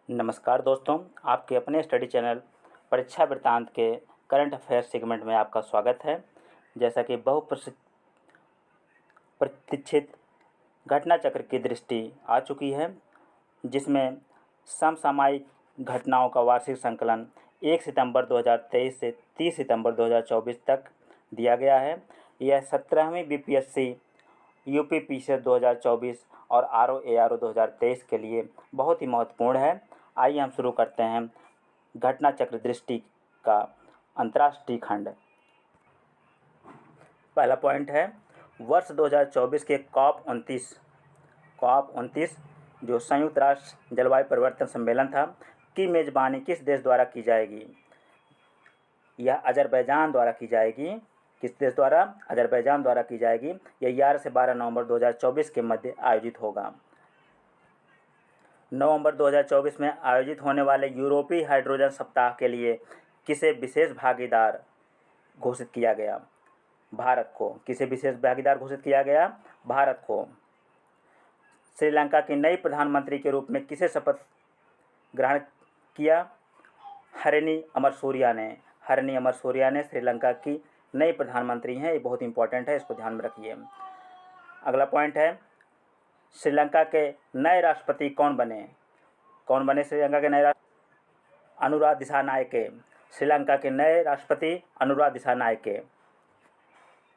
नमस्कार दोस्तों, आपके अपने स्टडी चैनल परीक्षा वृत्तांत के करंट अफेयर्स सेगमेंट में आपका स्वागत है। जैसा कि प्रतीक्षित घटना चक्र की दृष्टि आ चुकी है, जिसमें समसामयिक घटनाओं का वार्षिक संकलन 1 सितंबर 2023 से 30 सितंबर 2024 तक दिया गया है। यह 17वीं बीपीएससी यूपी पीसीएस 2024 और आरओ 2023 के लिए बहुत ही महत्वपूर्ण है। आइए हम शुरू करते हैं घटना चक्र दृष्टि का अंतर्राष्ट्रीय खंड। पहला पॉइंट है, वर्ष 2024 के COP29 जो संयुक्त राष्ट्र जलवायु परिवर्तन सम्मेलन था की मेज़बानी किस देश द्वारा की जाएगी? यह अज़रबैजान द्वारा की जाएगी। किस देश द्वारा? अज़रबैजान द्वारा की जाएगी। यह 11 से 12 नवंबर 2024 के मध्य आयोजित होगा। नवंबर 2024 में आयोजित होने वाले यूरोपीय हाइड्रोजन सप्ताह के लिए किसे विशेष भागीदार घोषित किया गया? भारत को। किसे विशेष भागीदार घोषित किया गया? भारत को। श्रीलंका की नई प्रधानमंत्री के रूप में किसे शपथ ग्रहण किया? हरिनी अमरसूरिया ने। हरिनी अमरसूरिया ने श्रीलंका की नई प्रधानमंत्री हैं। ये बहुत इंपॉर्टेंट है, इसको ध्यान में रखिए। अगला पॉइंट है, श्रीलंका के नए राष्ट्रपति कौन बने? कौन बने श्रीलंका के नए राष्ट्रपति? अनुरा दिसानायके। श्रीलंका के नए राष्ट्रपति अनुरा दिसानायके।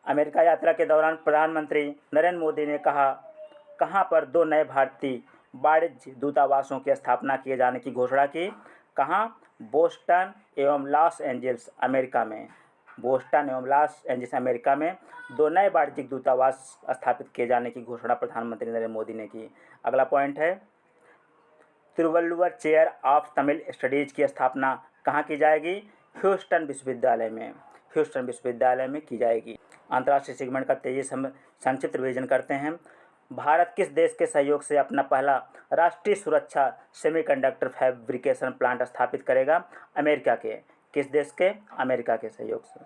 अमेरिका यात्रा के दौरान प्रधानमंत्री नरेंद्र मोदी ने कहाँ पर 2 नए भारतीय वाणिज्य दूतावासों की स्थापना किए जाने की घोषणा की? कहाँ? बोस्टन एवं लॉस एंजल्स अमेरिका में। बोस्टन एवं लॉस एंजल्स अमेरिका में 2 नए वाणिज्यिक दूतावास स्थापित किए जाने की घोषणा प्रधानमंत्री नरेंद्र मोदी ने की। अगला पॉइंट है, Thiruvalluvar chair of Tamil studies की स्थापना कहाँ की जाएगी? ह्यूस्टन विश्वविद्यालय में। ह्यूस्टन विश्वविद्यालय में की जाएगी। अंतर्राष्ट्रीय सेगमेंट का तेजी से संक्षिप्त रिवीजन करते हैं। भारत किस देश के सहयोग से अपना पहला राष्ट्रीय सुरक्षा सेमीकंडक्टर फैब्रिकेशन प्लांट स्थापित करेगा? अमेरिका के। किस देश के? अमेरिका के सहयोग से।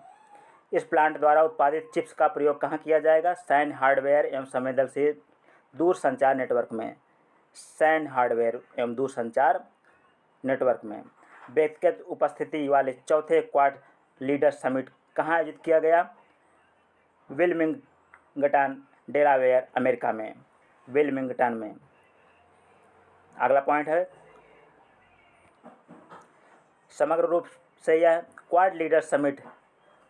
इस प्लांट द्वारा उत्पादित चिप्स का प्रयोग कहाँ किया जाएगा? सैन्य हार्डवेयर एवं संवेदनशील दूरसंचार नेटवर्क में। सैन्य हार्डवेयर एवं दूरसंचार नेटवर्क में। व्यक्तिगत उपस्थिति वाले चौथे क्वाड लीडर समिट कहाँ आयोजित किया गया? विल्मिंगटन, डेलावेयर, अमेरिका में। विल्मिंगटन में। अगला पॉइंट है, समग्र रूप से यह क्वाड लीडर समिट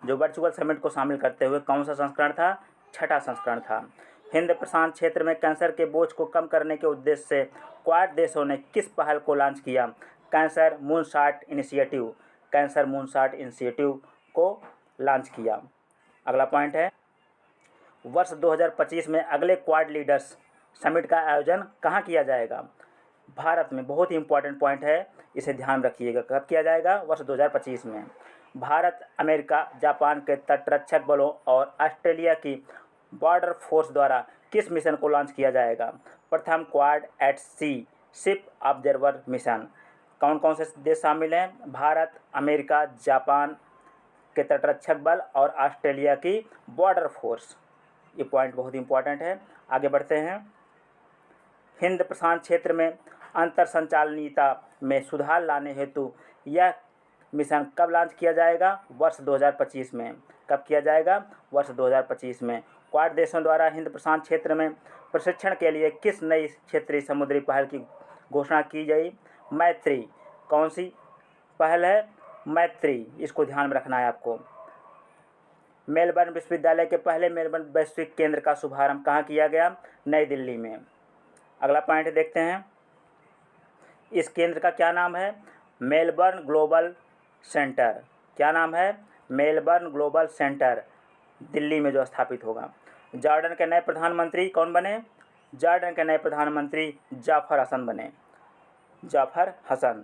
जो वर्चुअल समिट को शामिल करते हुए कौन सा संस्करण था? 6ठा संस्करण था। हिंद प्रशांत क्षेत्र में कैंसर के बोझ को कम करने के उद्देश्य से क्वाड देशों ने किस पहल को लॉन्च किया? Cancer moonshot initiative. Cancer moonshot initiative को लॉन्च किया। अगला पॉइंट है, वर्ष 2025 में अगले क्वाड लीडर्स समिट का आयोजन कहाँ किया जाएगा? भारत में। बहुत ही इंपॉर्टेंट पॉइंट है, इसे ध्यान रखिएगा। कब किया जाएगा? वर्ष 2025 में। भारत, अमेरिका, जापान के तटरक्षक बलों और ऑस्ट्रेलिया की बॉर्डर फोर्स द्वारा किस मिशन को लॉन्च किया जाएगा? प्रथम क्वाड एट सी शिप ऑब्जर्वर मिशन। कौन कौन से देश शामिल हैं? भारत, अमेरिका, जापान के तटरक्षक बल और ऑस्ट्रेलिया की बॉर्डर फोर्स। ये पॉइंट बहुत इंपॉर्टेंट है। आगे बढ़ते हैं, हिंद प्रशांत क्षेत्र में अंतर संचालनीयता में सुधार लाने हेतु यह मिशन कब लॉन्च किया जाएगा? वर्ष 2025 में। कब किया जाएगा? वर्ष 2025 में। क्वाड देशों द्वारा हिंद प्रशांत क्षेत्र में प्रशिक्षण के लिए किस नई क्षेत्रीय समुद्री पहल की घोषणा की गई? मैत्री। कौन सी पहल है? मैत्री। इसको ध्यान में रखना है आपको। मेलबर्न विश्वविद्यालय के पहले मेलबर्न वैश्विक केंद्र का शुभारंभ कहाँ किया गया? नई दिल्ली में। अगला पॉइंट देखते हैं, इस केंद्र का क्या नाम है? Melbourne global centre. क्या नाम है? मेलबर्न ग्लोबल सेंटर, दिल्ली में जो स्थापित होगा। जॉर्डन के नए प्रधानमंत्री कौन बने? जॉर्डन के नए प्रधानमंत्री जाफर हसन बने। Jafar Hassan.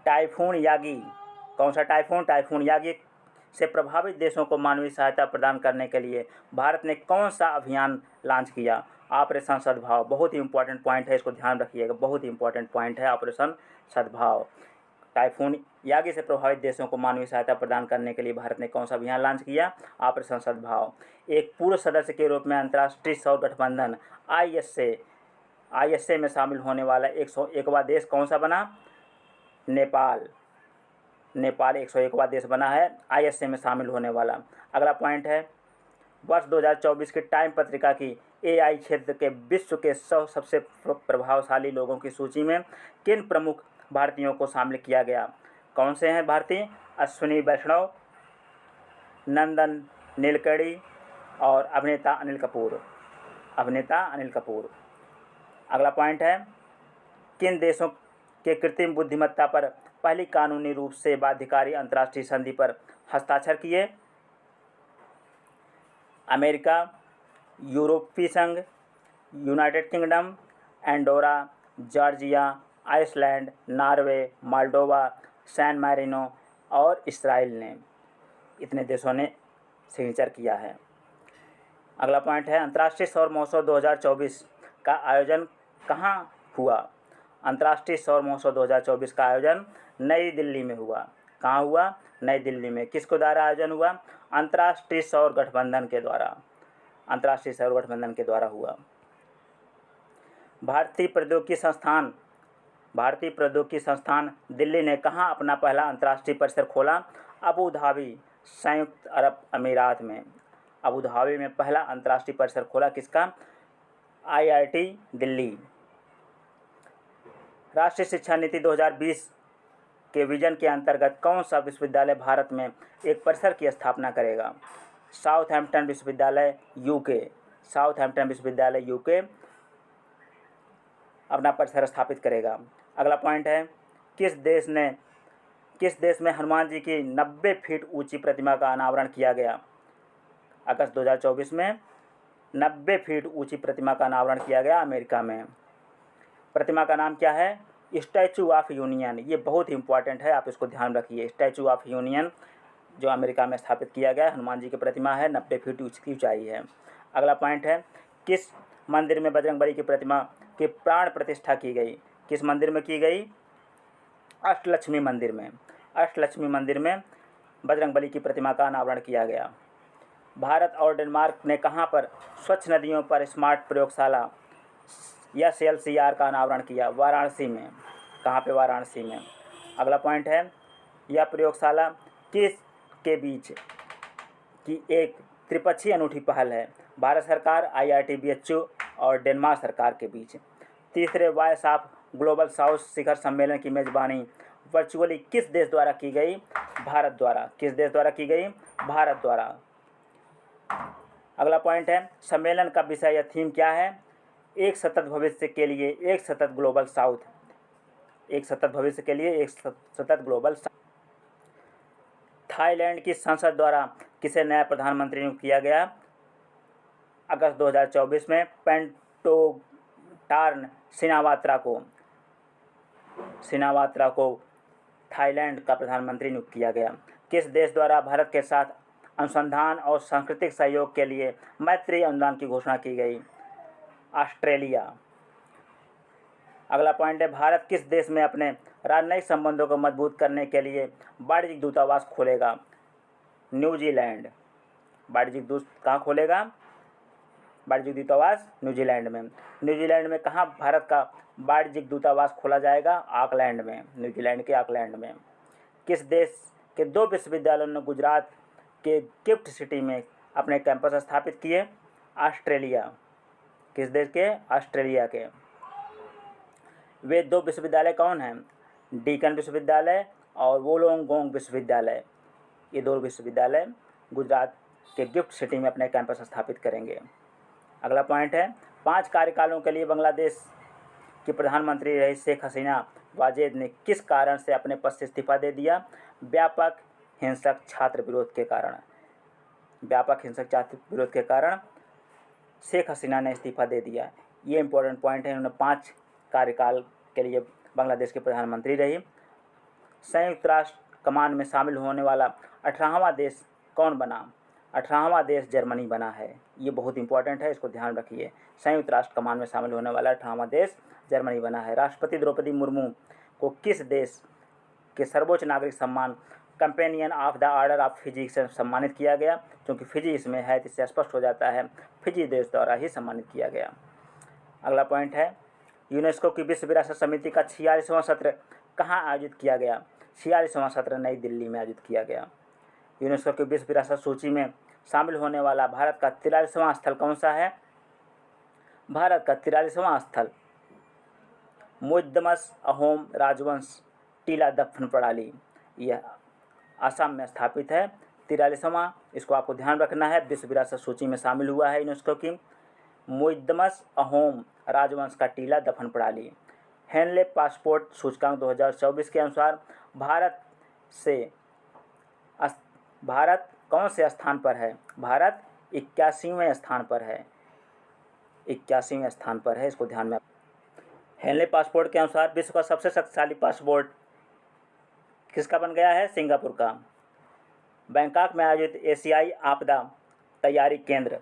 Typhoon Yagi. कौन सा टाइफून? टाइफून यागी से प्रभावित देशों को मानवीय सहायता प्रदान करने के लिए भारत ने कौन सा अभियान लॉन्च किया? ऑपरेशन सद्भाव। बहुत ही इंपॉर्टेंट पॉइंट है, इसको ध्यान रखिएगा। बहुत ही इंपॉर्टेंट पॉइंट है ऑपरेशन सद्भाव। टाइफून यागी से प्रभावित देशों को मानवीय सहायता प्रदान करने के लिए भारत ने कौन सा अभियान लॉन्च किया? ऑपरेशन सद्भाव। एक पूर्व सदस्य के रूप में अंतर्राष्ट्रीय सौर गठबंधन ISA में शामिल होने वाला 101वां देश कौन सा बना? नेपाल। नेपाल 101वां देश बना है ISA में शामिल होने वाला। अगला पॉइंट है, वर्ष 2024 की टाइम पत्रिका की AI क्षेत्र के विश्व के 100 सबसे प्रभावशाली लोगों की सूची में किन प्रमुख भारतीयों को शामिल किया गया? कौन से हैं भारतीय? अश्विनी वैष्णव, नंदन नीलकणी और अभिनेता अनिल कपूर। अभिनेता अनिल कपूर। अगला पॉइंट है, किन देशों के कृत्रिम बुद्धिमत्ता पर पहली कानूनी रूप से बाध्यकारी अंतर्राष्ट्रीय संधि पर हस्ताक्षर किए? अमेरिका, यूरोपीय संघ, United Kingdom, Andorra, Georgia, Iceland, Norway, Moldova, San Marino और इस्राइल ने, इतने देशों ने सिग्नेचर किया है। अगला पॉइंट है, अंतर्राष्ट्रीय सौर महोत्सव 2024 का आयोजन कहाँ हुआ? अंतर्राष्ट्रीय सौर महोत्सव 2024 का आयोजन नई दिल्ली में हुआ। कहाँ हुआ? नई दिल्ली में। किसके द्वारा आयोजन हुआ? अंतर्राष्ट्रीय सौर गठबंधन के द्वारा। अंतर्राष्ट्रीय सौर गठबंधन के द्वारा हुआ। भारतीय प्रौद्योगिकी संस्थान दिल्ली ने कहाँ अपना पहला अंतर्राष्ट्रीय परिसर खोला? अबू धाबी, संयुक्त अरब अमीरात में। अबू धाबी में पहला अंतर्राष्ट्रीय परिसर खोला किसका? IIT दिल्ली। राष्ट्रीय शिक्षा नीति 2020 के विजन के अंतर्गत कौन सा विश्वविद्यालय भारत में एक परिसर की स्थापना करेगा? साउथहैम्पटन विश्वविद्यालय UK। साउथहैम्पटन विश्वविद्यालय UK अपना परिसर स्थापित करेगा। अगला पॉइंट है, किस देश में हनुमान जी की 90 फीट ऊंची प्रतिमा का अनावरण किया गया? अगस्त 2024 में 90 फीट ऊंची प्रतिमा का अनावरण किया गया अमेरिका में। प्रतिमा का नाम क्या है? Statue of union. ये बहुत इंपॉर्टेंट है, आप इसको ध्यान रखिए। स्टैचू ऑफ यूनियन जो अमेरिका में स्थापित किया गया, हनुमान जी की प्रतिमा है, 90 फीट की ऊंचाई है। अगला पॉइंट है, किस मंदिर में बजरंगबली की प्रतिमा की प्राण प्रतिष्ठा की गई? किस मंदिर में की गई? अष्टलक्ष्मी मंदिर में। अष्टलक्ष्मी मंदिर में बजरंगबली की प्रतिमा का अनावरण किया गया। भारत और डेनमार्क ने कहाँ पर स्वच्छ नदियों पर स्मार्ट प्रयोगशाला SLCR का अनावरण किया? वाराणसी में। कहाँ पे? वाराणसी में। अगला पॉइंट है, यह प्रयोगशाला किस के बीच की एक त्रिपक्षीय अनूठी पहल है? भारत सरकार, IIT BHU और डेनमार्क सरकार के बीच। तीसरे वॉइस ऑफ ग्लोबल साउथ शिखर सम्मेलन की मेजबानी वर्चुअली किस देश द्वारा की गई? भारत द्वारा। किस देश द्वारा की गई? भारत द्वारा। अगला पॉइंट है, सम्मेलन का विषय या थीम क्या है? एक सतत भविष्य के लिए एक सतत ग्लोबल साउथ। एक सतत भविष्य के लिए एक सतत ग्लोबल साउथ। थाईलैंड की संसद द्वारा किसे नया प्रधानमंत्री नियुक्त किया गया? अगस्त 2024 में पेंटोटार्न सिनावात्रा को थाईलैंड का प्रधानमंत्री नियुक्त किया गया। किस देश द्वारा भारत के साथ अनुसंधान और सांस्कृतिक सहयोग के लिए मैत्री अनुदान की घोषणा की गई? ऑस्ट्रेलिया। अगला पॉइंट है, भारत किस देश में अपने राजनयिक संबंधों को मजबूत करने के लिए वाणिज्यिक दूतावास खोलेगा? न्यूजीलैंड। वाणिज्यिक दूत कहाँ खोलेगा? वाणिज्यिक दूतावास न्यूजीलैंड में। न्यूजीलैंड में कहाँ भारत का वाणिज्यिक दूतावास खोला जाएगा? ऑकलैंड में। न्यूजीलैंड के ऑकलैंड में। किस देश के 2 विश्वविद्यालयों ने गुजरात के गिफ्ट सिटी में अपने कैंपस स्थापित किए? ऑस्ट्रेलिया। किस देश के? ऑस्ट्रेलिया के। वे 2 विश्वविद्यालय कौन हैं? डीकन विश्वविद्यालय और वोलोंगोंग विश्वविद्यालय। ये 2 विश्वविद्यालय गुजरात के गिफ्ट सिटी में अपने कैंपस स्थापित करेंगे। अगला पॉइंट है, 5 कार्यकालों के लिए बांग्लादेश की प्रधानमंत्री रही शेख हसीना वाजेद ने किस कारण से अपने पद से इस्तीफा दे दिया? व्यापक हिंसक छात्र विरोध के कारण। व्यापक हिंसक छात्र विरोध के कारण शेख हसीना ने इस्तीफा दे दिया। ये इंपॉर्टेंट पॉइंट है। उन्होंने 5 कार्यकाल के लिए बांग्लादेश के प्रधानमंत्री रही। संयुक्त राष्ट्र कमान में शामिल होने वाला 18वां देश कौन बना? 18वां देश जर्मनी बना है। ये बहुत इंपॉर्टेंट है, इसको ध्यान रखिए। संयुक्त राष्ट्र कमान में शामिल होने वाला 18वां देश जर्मनी बना है। राष्ट्रपति द्रौपदी मुर्मू को किस देश के सर्वोच्च नागरिक सम्मान companion of the order of Fiji से सम्मानित किया गया? क्योंकि फिजी इसमें है, इससे स्पष्ट हो जाता है फिजी देश द्वारा ही सम्मानित किया गया। अगला पॉइंट है, यूनेस्को की विश्व विरासत समिति का 46वां सत्र कहाँ आयोजित किया गया? 46वां सत्र नई दिल्ली में आयोजित किया गया। यूनेस्को की विश्व विरासत सूची में शामिल होने वाला भारत का 43वां स्थल कौन सा है? भारत का 43वां स्थल मुइज्जम अहोम राजवंश टीला दफन प्रणाली, यह असम में स्थापित है। 43वां, इसको आपको ध्यान रखना है, विश्व विरासत सूची में शामिल हुआ है यूनेस्को की मुइज्जम अहोम राजवंश का टीला दफन प्रणाली। हेनले पासपोर्ट सूचकांक 2024 के अनुसार भारत कौन से स्थान पर है? भारत 81वें स्थान पर है। 81वें स्थान पर है, इसको ध्यान में। हेनले पासपोर्ट के अनुसार विश्व का सबसे शक्तिशाली पासपोर्ट किसका बन गया है? सिंगापुर का। बैंकॉक में आयोजित एशियाई आपदा तैयारी केंद्र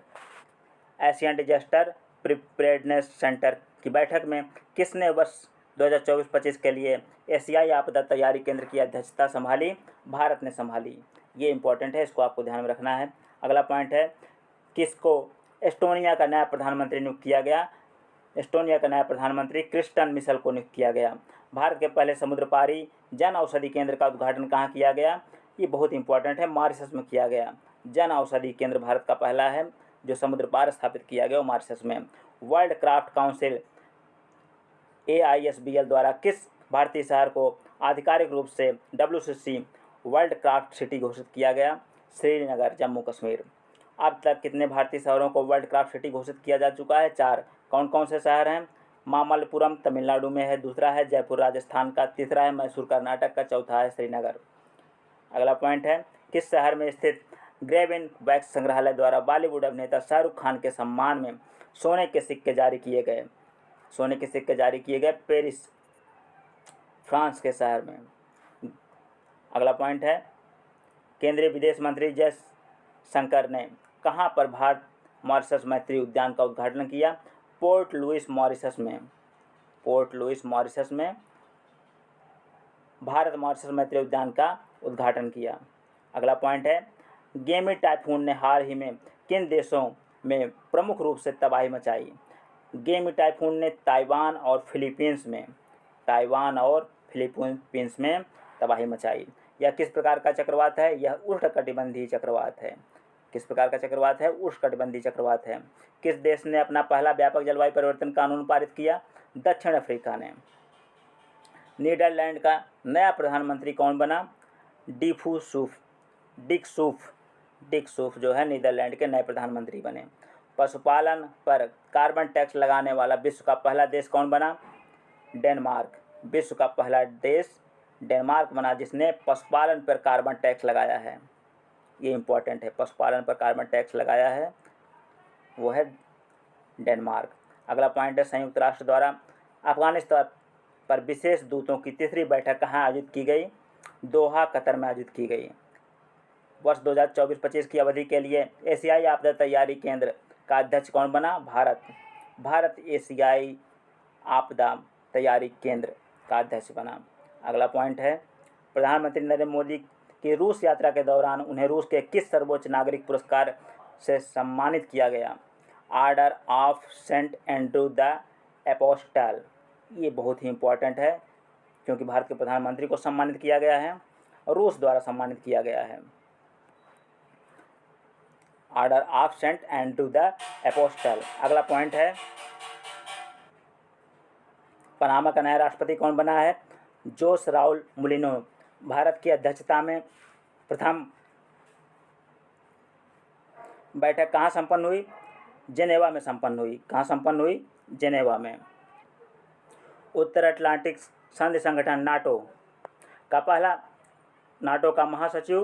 एशियन डिजास्टर प्रिपेयर्डनेस सेंटर की बैठक में किसने वर्ष 2024-25 के लिए एशियाई आपदा तैयारी केंद्र की अध्यक्षता संभाली? भारत ने संभाली। ये इंपॉर्टेंट है, इसको आपको ध्यान में रखना है। अगला पॉइंट है, किसको एस्टोनिया का नया प्रधानमंत्री नियुक्त किया गया? एस्टोनिया का नया प्रधानमंत्री क्रिस्टन मिशेल को नियुक्त किया गया। भारत के पहले समुद्र पारी जन औषधि केंद्र का उद्घाटन कहाँ किया गया? ये बहुत इंपॉर्टेंट है, मॉरिशस में किया गया। जन औषधि केंद्र भारत का पहला है जो समुद्र पार स्थापित किया गया, मॉरिशस में। वर्ल्ड क्राफ्ट काउंसिल AISBL द्वारा किस भारतीय शहर को आधिकारिक रूप से WCC वर्ल्ड क्राफ्ट सिटी घोषित किया गया? श्रीनगर, जम्मू कश्मीर। अब तक कितने भारतीय शहरों को वर्ल्ड क्राफ्ट सिटी घोषित किया जा चुका है? 4। कौन कौन से शहर हैं? मामल्लपुरम तमिलनाडु में है, दूसरा है जयपुर राजस्थान का, तीसरा है मैसूर कर्नाटक का, चौथा है श्रीनगर। अगला पॉइंट है, किस शहर में स्थित ग्रेविन वैक्स संग्रहालय द्वारा बॉलीवुड अभिनेता शाहरुख खान के सम्मान में सोने के सिक्के जारी किए गए? सोने के सिक्के जारी किए गए पेरिस, फ्रांस के शहर में। अगला पॉइंट है, केंद्रीय विदेश मंत्री जयशंकर ने कहाँ पर भारत मॉरिशस मैत्री उद्यान का उद्घाटन किया? पोर्ट लुइस, मॉरिशस में। पोर्ट लुइस, मॉरिशस में भारत मॉरिशस मैत्री उद्यान का उद्घाटन किया। अगला पॉइंट है, गेमी टाइफून ने हाल ही में किन देशों में प्रमुख रूप से तबाही मचाई? गेमी टाइफून ने ताइवान और फिलीपींस में तबाही मचाई। यह किस प्रकार का चक्रवात है? यह उष्णकटिबंधीय चक्रवात है। किस प्रकार का चक्रवात है? उष्णकटिबंधीय चक्रवात है। किस देश ने अपना पहला व्यापक जलवायु परिवर्तन कानून पारित किया? दक्षिण अफ्रीका ने। नीदरलैंड का नया प्रधानमंत्री कौन बना? डिक सूफ जो है नीदरलैंड के नए प्रधानमंत्री बने। पशुपालन पर कार्बन टैक्स लगाने वाला विश्व का पहला देश कौन बना? डेनमार्क। विश्व का पहला देश डेनमार्क बना जिसने पशुपालन पर कार्बन टैक्स लगाया है। ये इंपॉर्टेंट है, पशुपालन पर कार्बन टैक्स लगाया है वो है डेनमार्क। अगला पॉइंट है, संयुक्त राष्ट्र द्वारा अफगानिस्तान पर विशेष दूतों की तीसरी बैठक कहाँ आयोजित की गई? दोहा, कतर में आयोजित की गई। वर्ष 2024-25 की अवधि के लिए एशियाई आपदा तैयारी केंद्र का अध्यक्ष कौन बना? भारत एशियाई आपदा तैयारी केंद्र का अध्यक्ष बना। अगला पॉइंट है, प्रधानमंत्री नरेंद्र मोदी की रूस यात्रा के दौरान उन्हें रूस के किस सर्वोच्च नागरिक पुरस्कार से सम्मानित किया गया? Order of Saint Andrew the Apostle. ये बहुत ही इंपॉर्टेंट है क्योंकि भारत के प्रधानमंत्री को सम्मानित किया गया है और रूस द्वारा सम्मानित किया गया है। Order of Saint Andrew the Apostle. अगला पॉइंट है, पनामा का नया राष्ट्रपति कौन बना है? जोस राउल मुलिनो। भारत की अध्यक्षता में प्रथम बैठक कहाँ संपन्न हुई? जेनेवा में संपन्न हुई। कहाँ संपन्न हुई? जेनेवा में। उत्तर अटलांटिक संधि संगठन नाटो का महासचिव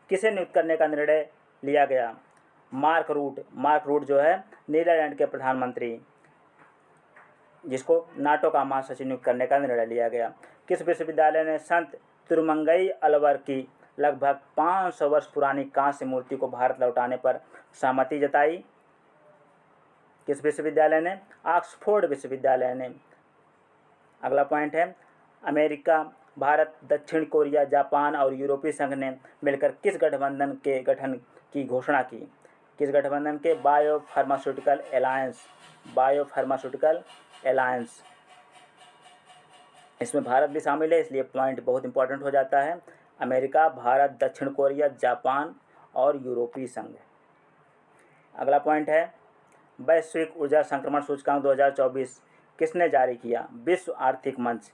किसे नियुक्त करने का निर्णय लिया गया? मार्क रूट जो है नीदरलैंड के प्रधानमंत्री, जिसको नाटो का महासचिव नियुक्त करने का निर्णय लिया गया। किस विश्वविद्यालय ने संत तिरुमंगई अलवर की लगभग 500 वर्ष पुरानी कांस्य मूर्ति को भारत लौटाने पर सहमति जताई? किस विश्वविद्यालय ने? ऑक्सफोर्ड विश्वविद्यालय ने। अगला पॉइंट है, अमेरिका, भारत, दक्षिण कोरिया, जापान और यूरोपीय संघ ने मिलकर किस गठबंधन के गठन की घोषणा की? किस गठबंधन के? बायोफार्मास्यूटिकल अलायंस इसमें भारत भी शामिल है, इसलिए पॉइंट बहुत इंपॉर्टेंट हो जाता है। अमेरिका, भारत, दक्षिण कोरिया, जापान और यूरोपीय संघ। अगला पॉइंट है वैश्विक ऊर्जा संक्रमण सूचकांक 2024 किसने जारी किया? विश्व आर्थिक मंच।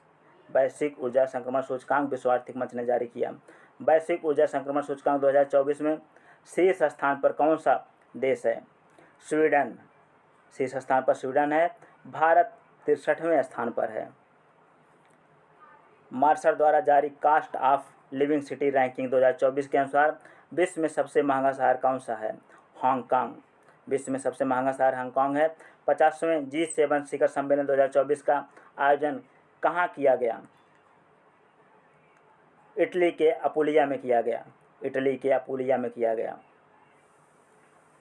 वैश्विक ऊर्जा संक्रमण सूचकांक विश्व आर्थिक मंच ने जारी किया। वैश्विक ऊर्जा संक्रमण सूचकांक 2024 में शीर्ष स्थान पर कौन सा देश है? स्वीडन। शीर्ष स्थान पर स्वीडन है। भारत 63वें स्थान पर है। मार्शल द्वारा जारी cost of living city ranking 2024 के अनुसार विश्व में सबसे महंगा शहर कौन सा है? हांगकांग। विश्व में सबसे महंगा शहर हांगकांग है। 50वें G7 शिखर सम्मेलन 2024 का आयोजन कहाँ किया गया? इटली के अपुलिया में किया गया। इटली के अपुलिया में किया गया।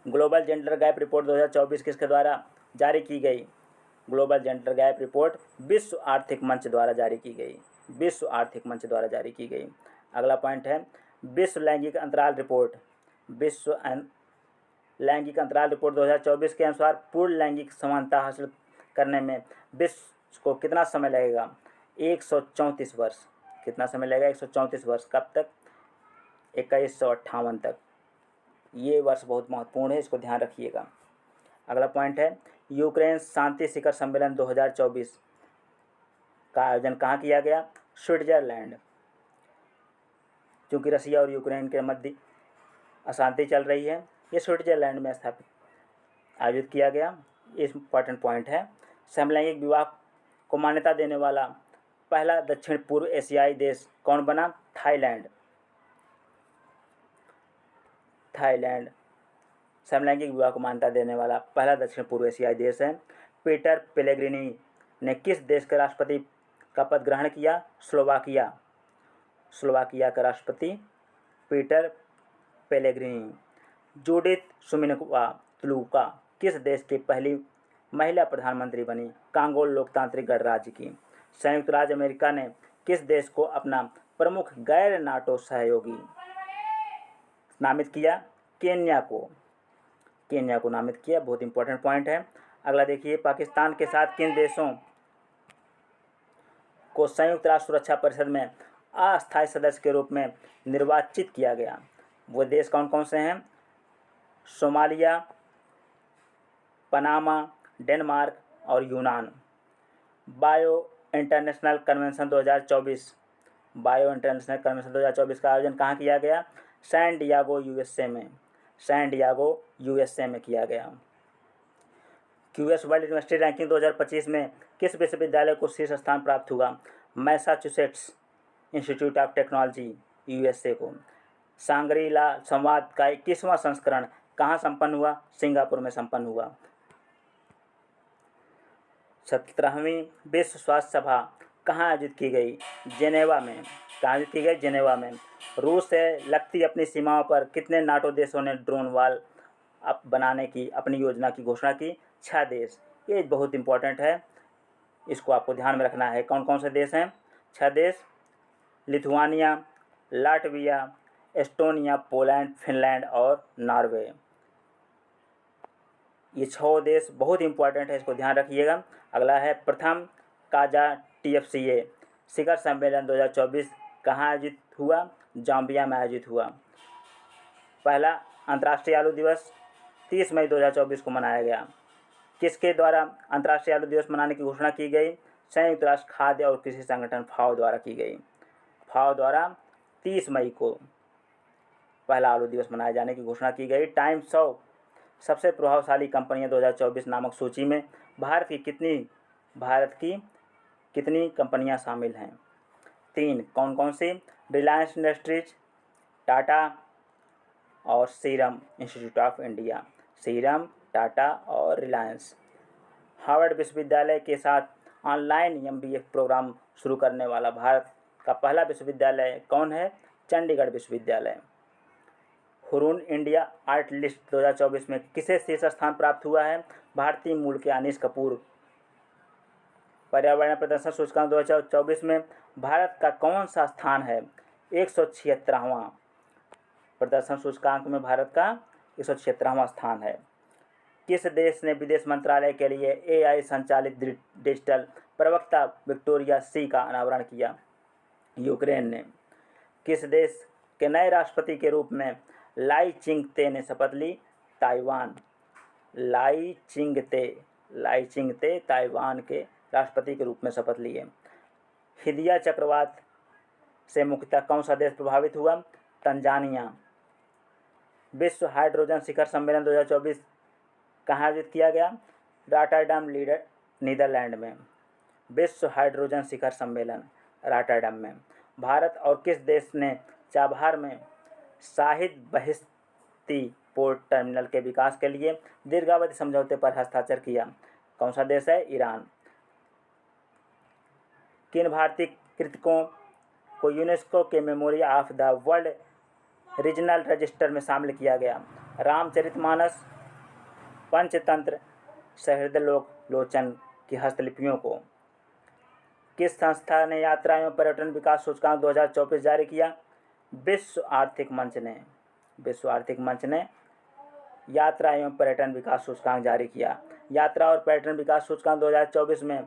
ग्लोबल जेंडर गैप रिपोर्ट 2024 किसके द्वारा जारी की गई? ग्लोबल जेंडर गैप रिपोर्ट विश्व आर्थिक मंच द्वारा जारी की गई। विश्व आर्थिक मंच द्वारा जारी की गई। अगला पॉइंट है विश्व लैंगिक अंतराल रिपोर्ट। विश्व लैंगिक अंतराल रिपोर्ट 2024 के अनुसार पूर्ण लैंगिक समानता हासिल करने में विश्व को कितना समय लगेगा? 134 वर्ष। कितना समय लगेगा? 134 वर्ष। कब तक? 2158 तक। ये वर्ष बहुत महत्वपूर्ण है, इसको ध्यान रखिएगा। अगला पॉइंट है यूक्रेन शांति शिखर सम्मेलन 2024 का आयोजन कहाँ किया गया? स्विट्जरलैंड। क्योंकि रसिया और यूक्रेन के मध्य अशांति चल रही है, ये स्विट्जरलैंड में स्थापित आयोजित किया गया। इस इम्पॉर्टेंट पॉइंट है। समलैंगिक विवाह को मान्यता देने वाला पहला दक्षिण पूर्व एशियाई देश कौन बना? थाईलैंड। थाईलैंड समलैंगिक विवाह को मान्यता देने वाला पहला दक्षिण पूर्व एशियाई देश है। पीटर पेलेग्रिनी ने किस देश के राष्ट्रपति का पद ग्रहण किया? स्लोवाकिया। स्लोवाकिया का राष्ट्रपति पीटर पेलेग्रिनी। जूडिथ सुमिनवा-तुलुका किस देश की पहली महिला प्रधानमंत्री बनी? कांगो लोकतांत्रिक गणराज्य की। संयुक्त राज्य अमेरिका ने किस देश को अपना प्रमुख गैर नाटो सहयोगी नामित किया? केन्या को। केन्या को नामित किया। बहुत इंपॉर्टेंट पॉइंट है। अगला देखिए पाकिस्तान के साथ किन देशों को संयुक्त राष्ट्र सुरक्षा परिषद में अस्थायी सदस्य के रूप में निर्वाचित किया गया? वो देश कौन कौन से हैं? सोमालिया, पनामा, डेनमार्क और यूनान। Bio international convention 2024 bio international convention 2024 का आयोजन कहाँ किया गया? सैन डियागो यूएसए में। सैन डियागो यूएसए में किया गया। क्यूएस वर्ल्ड यूनिवर्सिटी रैंकिंग 2025 में किस विश्वविद्यालय को शीर्ष स्थान प्राप्त हुआ? Massachusetts institute of technology USA को। सांग्री-ला संवाद का 21वां संस्करण कहाँ संपन्न हुआ? सिंगापुर में संपन्न हुआ। 17वीं विश्व स्वास्थ्य सभा कहाँ आयोजित की गई? जेनेवा में। कहाँ आयोजित की गई? जेनेवा में। रूस से लगती अपनी सीमाओं पर कितने नाटो देशों ने ड्रोन वॉल बनाने की अपनी योजना की घोषणा की? 6 देश। ये बहुत इंपॉर्टेंट है, इसको आपको ध्यान में रखना है। कौन कौन से देश हैं? 6 देश। Lithuania, Latvia, Estonia, Poland, Finland और नॉर्वे। ये 6 देश बहुत इंपॉर्टेंट है, इसको ध्यान रखिएगा। अगला है प्रथम काजा TFCA शिखर सम्मेलन 2024 कहाँ आयोजित हुआ? जाम्बिया में आयोजित हुआ। पहला अंतर्राष्ट्रीय आलू दिवस 30 मई 2024 को मनाया गया। किसके द्वारा अंतर्राष्ट्रीय आलू दिवस मनाने की घोषणा की गई? संयुक्त राष्ट्र खाद्य और कृषि संगठन FAO द्वारा की गई। FAO द्वारा 30 मई को पहला आलू दिवस मनाए जाने की घोषणा की गई। टाइम्स ऑफ सबसे प्रभावशाली कंपनियां 2024 नामक सूची में भारत की कितनी कंपनियां शामिल हैं? 3। कौन कौन सी? रिलायंस इंडस्ट्रीज, टाटा और serum institute of India. Serum, Tata और रिलायंस। हार्वर्ड विश्वविद्यालय के साथ ऑनलाइन MBA प्रोग्राम शुरू करने वाला भारत का पहला विश्वविद्यालय कौन है? चंडीगढ़ विश्वविद्यालय। हुरून इंडिया आर्ट लिस्ट 2024 में किसे शीर्ष स्थान प्राप्त हुआ है? भारतीय मूल के अनीश कपूर। पर्यावरण प्रदर्शन सूचकांक 2024 में भारत का कौन सा स्थान है? 176वां। प्रदर्शन सूचकांक में भारत का 176वां स्थान है। किस देश ने विदेश मंत्रालय के लिए AI संचालित डिजिटल प्रवक्ता विक्टोरिया सी का अनावरण किया? यूक्रेन ने। किस देश के नए राष्ट्रपति के रूप में लाई चिंग-ते ने शपथ ली? ताइवान। लाई चिंग-ते ताइवान के राष्ट्रपति के रूप में शपथ लिए। हिदिया चक्रवात से मुख्यतः कौन सा देश प्रभावित हुआ? तंजानिया। विश्व हाइड्रोजन शिखर सम्मेलन 2024 कहाँ आयोजित किया गया? रॉटरडैम नीदरलैंड में। विश्व हाइड्रोजन शिखर सम्मेलन रॉटरडैम में। भारत और किस देश ने चाबहार में शाहिद बहिश्ती पोर्ट टर्मिनल के विकास के लिए दीर्घावधि समझौते पर हस्ताक्षर किया? कौन सा देश है? ईरान। किन भारतीय कृतिकों को यूनेस्को के memory of the world regional register में शामिल किया गया? रामचरितमानस, पंचतंत्र, सहृदलोचन की हस्तलिपियों को। किस संस्था ने यात्रा एवं पर्यटन विकास सूचकांक 2024 जारी किया? विश्व आर्थिक मंच ने यात्रा एवं पर्यटन विकास सूचकांक जारी किया। यात्रा और पर्यटन विकास सूचकांक 2024 में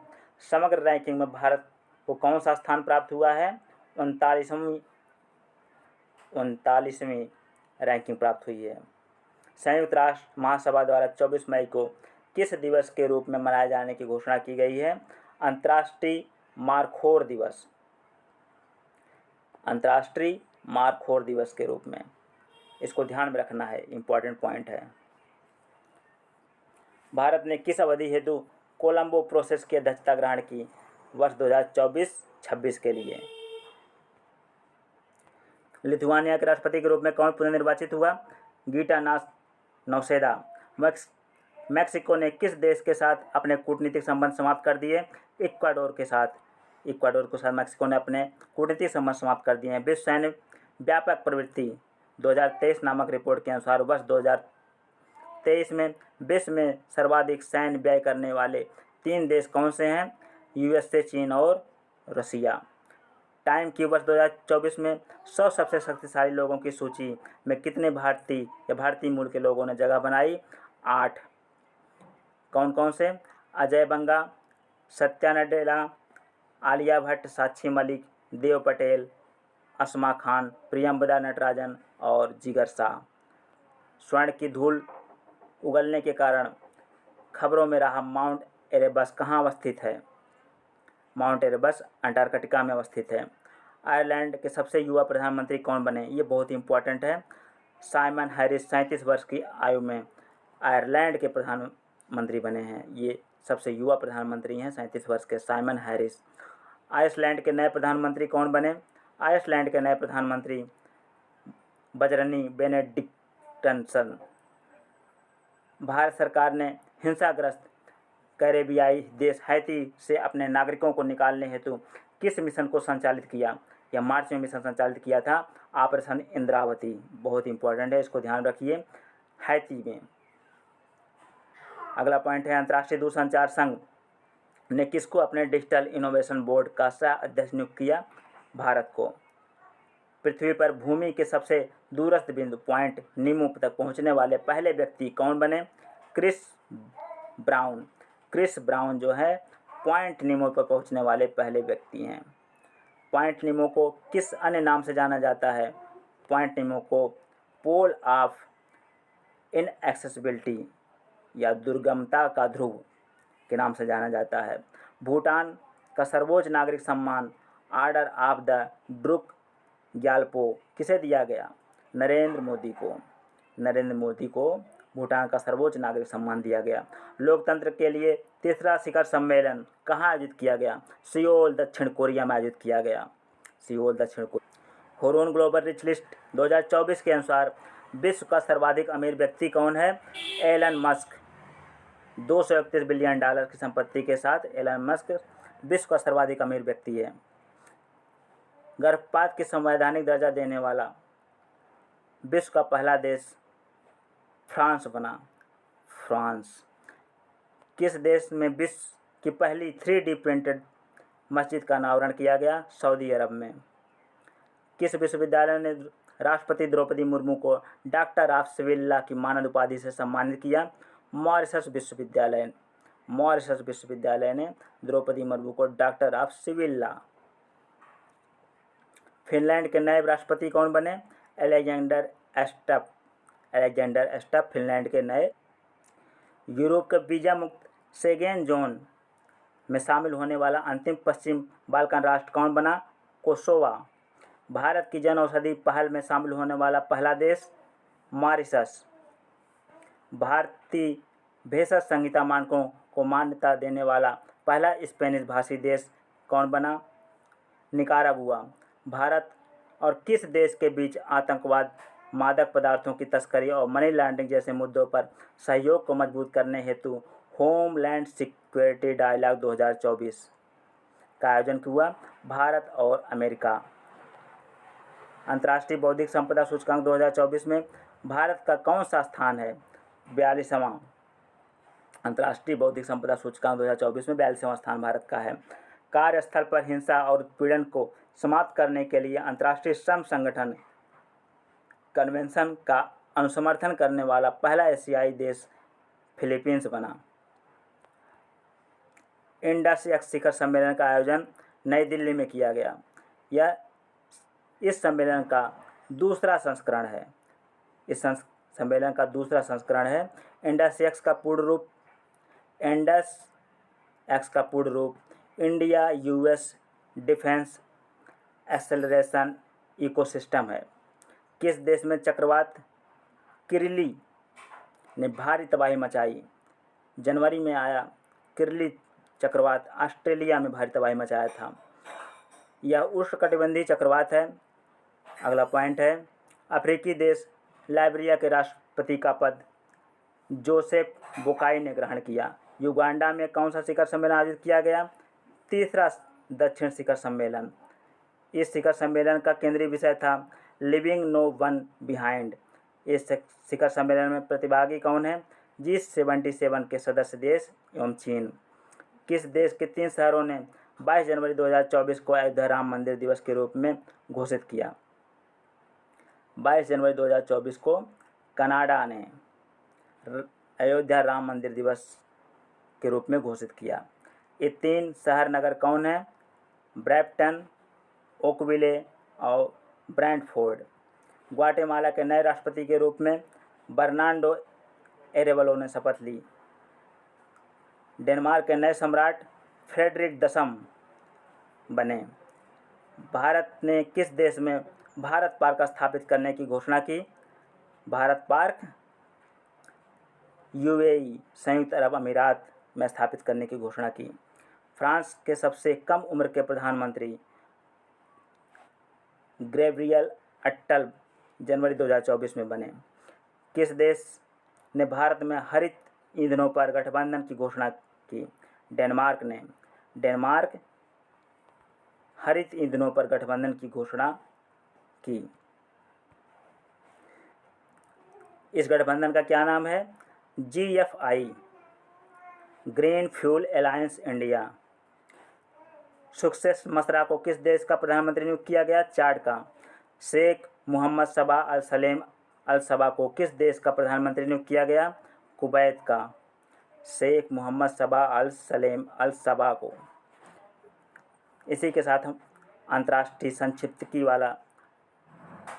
समग्र रैंकिंग में भारत को कौन सा स्थान प्राप्त हुआ है? 39वीं रैंकिंग प्राप्त हुई है। संयुक्त राष्ट्र महासभा द्वारा 24 मई को किस दिवस के रूप में मनाए जाने की घोषणा की गई है? अंतर्राष्ट्रीय मारखोर दिवस के रूप में। इसको ध्यान में रखना है, इम्पॉर्टेंट पॉइंट है। भारत ने किस अवधि हेतु कोलंबो प्रोसेस की अध्यक्षता ग्रहण की? वर्ष 2024-26 के लिए। लिथुआनिया के राष्ट्रपति के रूप में कौन पुनर्निर्वाचित हुआ? गीटानास नौसेदा। मैक्सिको ने किस देश के साथ अपने कूटनीतिक संबंध समाप्त कर दिए? इक्वाडोर के साथ मैक्सिको ने अपने कूटनीतिक संबंध समाप्त कर दिए हैं। विश्व सैन्य व्यापक प्रवृत्ति 2023 नामक रिपोर्ट के अनुसार वर्ष 2023 में विश्व में सर्वाधिक सैन्य व्यय करने वाले 3 देश कौन से हैं? यूएसए, चीन और रसिया। टाइम की वर्ष 2024 में 100 सबसे शक्तिशाली लोगों की सूची में कितने भारतीय मूल के लोगों ने जगह बनाई? 8। कौन कौन से? अजय बंगा, सत्या नडेला, आलिया भट्ट, साक्षी मलिक, देव पटेल, अस्मा खान, प्रियंवदा नटराजन और जिगर शाह। स्वर्ण की धूल उगलने के कारण खबरों में रहा माउंट एरेबस कहाँ अवस्थित है? माउंट एरेबस अंटार्कटिका में अवस्थित है। आयरलैंड के सबसे युवा प्रधानमंत्री कौन बने? ये बहुत इंपॉर्टेंट है। साइमन हैरिस 37 वर्ष की आयु में आयरलैंड के प्रधानमंत्री बने हैं। ये सबसे युवा प्रधानमंत्री हैं 37 वर्ष के साइमन हैरिस। आइसलैंड के नए प्रधानमंत्री कौन बने? आइसलैंड के नए प्रधानमंत्री बजरनी बेनेडिक्टसन। भारत सरकार ने हिंसाग्रस्त कैरेबियाई देश हैती से अपने नागरिकों को निकालने हेतु किस मिशन को संचालित किया? या मार्च में मिशन संचालित किया था, ऑपरेशन इंद्रावती। बहुत इंपॉर्टेंट है, इसको ध्यान रखिए। हैती में। अगला पॉइंट है अंतर्राष्ट्रीय दूरसंचार संघ ने किसको अपने डिजिटल इनोवेशन बोर्ड का सह अध्यक्ष नियुक्त किया? भारत को। पृथ्वी पर भूमि के सबसे दूरस्थ बिंदु पॉइंट नीमो तक पहुंचने वाले पहले व्यक्ति कौन बने? क्रिस ब्राउन जो है पॉइंट नीमो पर पहुंचने वाले पहले व्यक्ति हैं। पॉइंट नीमो को किस अन्य नाम से जाना जाता है? पॉइंट नीमो को पोल ऑफ इनएक्सेसिबिलिटी या दुर्गमता का ध्रुव के नाम से जाना जाता है। भूटान का सर्वोच्च नागरिक सम्मान order of the Druk Gyalpo किसे दिया गया? नरेंद्र मोदी को भूटान का सर्वोच्च नागरिक सम्मान दिया गया। लोकतंत्र के लिए तीसरा शिखर सम्मेलन कहाँ आयोजित किया गया? सियोल, दक्षिण कोरिया में आयोजित किया गया। हुरून ग्लोबल रिच लिस्ट 2024 के अनुसार विश्व का सर्वाधिक अमीर व्यक्ति कौन है? Elon Musk. $231 बिलियन की संपत्ति के साथ एलन मस्क विश्व का सर्वाधिक अमीर व्यक्ति है। गर्भपात की संवैधानिक दर्जा देने वाला विश्व का पहला देश फ्रांस बना। किस देश में विश्व की पहली 3D प्रिंटेड मस्जिद का अनावरण किया गया? सऊदी अरब में। किस विश्वविद्यालय ने राष्ट्रपति द्रौपदी मुर्मू को डॉक्टर ऑफ सिविल लॉ की मानद उपाधि से सम्मानित किया? मॉरिशस विश्वविद्यालय। मॉरिशस विश्वविद्यालय ने द्रौपदी मुर्मू को doctor of civil law. Finland के नए राष्ट्रपति कौन बने? अलेक्जेंडर एस्टप फिनलैंड के नए। यूरोप के वीजा मुक्त शेंगेन जोन में शामिल होने वाला अंतिम पश्चिम बाल्कन राष्ट्र कौन बना? कोसोवा। भारत की जन औषधि पहल में शामिल होने वाला पहला देश? मॉरिशस। भारतीय भेषज संहिता मानकों को मान्यता देने वाला पहला स्पेनिश भाषी देश कौन बना? निकारागुआ। भारत और किस देश के बीच आतंकवाद, मादक पदार्थों की तस्करी और मनी लॉन्ड्रिंग जैसे मुद्दों पर सहयोग को मजबूत करने हेतु होमलैंड सिक्योरिटी डायलॉग 2024 का आयोजन हुआ? भारत और अमेरिका। अंतर्राष्ट्रीय बौद्धिक संपदा सूचकांक 2024 में भारत का कौन सा स्थान है? 42वां। अंतर्राष्ट्रीय बौद्धिक संपदा सूचकांक 2024 में 42वां स्थान भारत का है। कार्यस्थल पर हिंसा और उत्पीड़न को समाप्त करने के लिए अंतर्राष्ट्रीय श्रम संगठन कन्वेंशन का अनुसमर्थन करने वाला पहला एशियाई देश फिलीपींस बना। इंडस एक्स शिखर सम्मेलन का आयोजन नई दिल्ली में किया गया। यह इस सम्मेलन का दूसरा संस्करण है। इस सम्मेलन का दूसरा संस्करण है। इंडस एक्स का पूर्ण रूप India US defence acceleration ecosystem है। किस देश में चक्रवात किरली ने भारी तबाही मचाई? जनवरी में आया किरली चक्रवात ऑस्ट्रेलिया में भारी तबाही मचाया था। यह उष्णकटिबंधीय चक्रवात है। अगला पॉइंट है, अफ्रीकी देश लाइबेरिया के राष्ट्रपति का पद जोसेफ बोकाई ने ग्रहण किया। युगांडा में कौन सा शिखर सम्मेलन आयोजित किया गया? तीसरा दक्षिण शिखर सम्मेलन। इस शिखर सम्मेलन का केंद्रीय विषय था लिविंग नो वन बिहाइंड। इस शिखर सम्मेलन में प्रतिभागी कौन हैं? G77 के सदस्य देश एवं चीन। किस देश के 3 शहरों ने 22 जनवरी 2024 को अयोध्या राम मंदिर दिवस के रूप में घोषित किया? 22 जनवरी 2024 को कनाडा ने अयोध्या राम मंदिर दिवस के रूप में घोषित किया। ये 3 शहर नगर कौन हैं? ब्रैम्पटन, ओकविले और ब्रैंटफोर्ड। ग्वाटेमाला के नए राष्ट्रपति के रूप में बर्नार्डो एरेवलो ने शपथ ली। डेनमार्क के नए सम्राट फ्रेडरिक 10 बने। भारत ने किस देश में भारत पार्क स्थापित करने की घोषणा की? भारत पार्क यूएई संयुक्त अरब अमीरात में स्थापित करने की घोषणा की। फ्रांस के सबसे कम उम्र के प्रधानमंत्री गैब्रियल अट्टल जनवरी 2024 में बने। किस देश ने भारत में हरित ईंधनों पर गठबंधन की घोषणा की? डेनमार्क ने। डेनमार्क हरित ईंधनों पर गठबंधन की घोषणा की। इस गठबंधन का क्या नाम है? GFI, green fuel alliance India. Success मसरा को किस देश का प्रधानमंत्री नियुक्त किया गया? चाड का। शेख मोहम्मद सबा अल सलेम अल सबा को किस देश का प्रधानमंत्री नियुक्त किया गया? कुवैत का। शेख मोहम्मद सबा अल सलेम अल सबा को। इसी के साथ हम अंतर्राष्ट्रीय संक्षिप्तकी वाला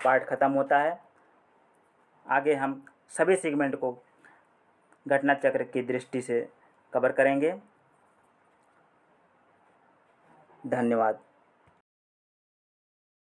पार्ट खत्म होता है। आगे हम सभी सेगमेंट को घटना चक्र की दृष्टि से कवर करेंगे। धन्यवाद।